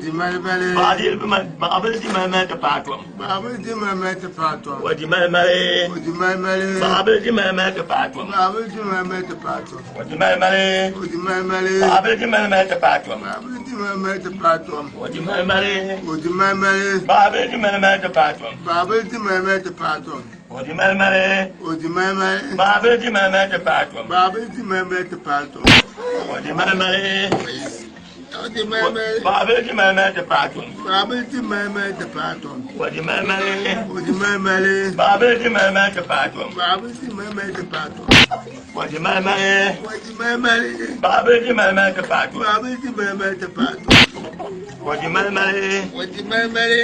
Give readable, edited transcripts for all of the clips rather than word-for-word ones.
Di malmale. Babel di mama te patwam. Babel di mama te patwam. Wadi malmale. Di malmale. Babel di mama te patwam. Babel di mama te patwam. Wadi malmale. Di malmale. Babel di mama te patwam. Babel di mama te patwam. Wadi malmale. Di malmale. Babel di mama te patwam. Babel di mama te patwam. Wadi malmale. Di malmale. Babel di mama te patwam. Babel di mama te patwam. Wadi malmale. Di malmale. Babel di mama te patwam. Babel di mama te patwam. Wadi malmale. Di malmale. Babel di mama te patwam. Babel di mama te patwam. Wadi malmale. Di malmale. Babel di mama te patwam. Babel di mama te patwam. Wadi malmale. Di malmale.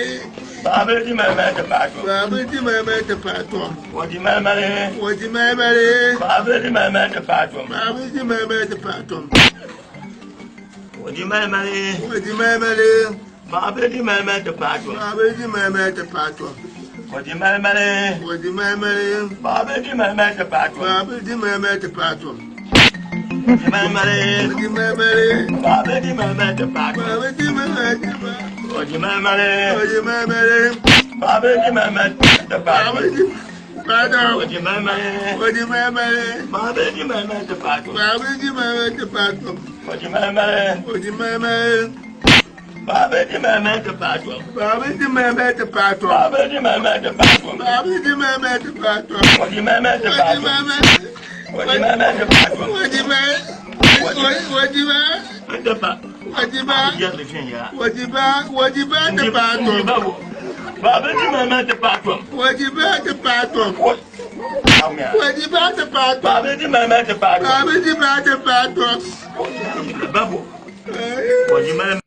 Babel di mama te patwam. Babel di mama te patwam. Wadi malmale. Di malmale. Babel di mama te patwam. Babel di mama te patwam. Wadi malmale. Di malmale. Babel di mama te patwam. Babel di mama te patwam. Wadi malmale. Di malmale. Babel di mama te patwam. Babel di mama te patwam. Wadi malmale. Di malmale. Babel di mama te patwam. Babel di mama te patwam. Wadi malmale. Di malmale. Babel di mama te patwam. Babel di patwam. Wadi malmale. Di malmale. Babel di mama te patwam. Babel di mama te patwam. Wadi malmale. Di malmale. Babel di mama te patwam. Babel di mama te patwam. Babel di mama te patwam. Babel di mama te patwam. Wadi mama te Di patwam. mama. Wadi mama te patwam. Di mama. Di mama. Ante pa. Di mama. Ya le fin ya. Di mama te patwam. Babel di mama te patwam. Di mama te patwam. Di mama te patwam. Babel di mama te patwam. Babel di mama te patwam. Babu. Wadi mama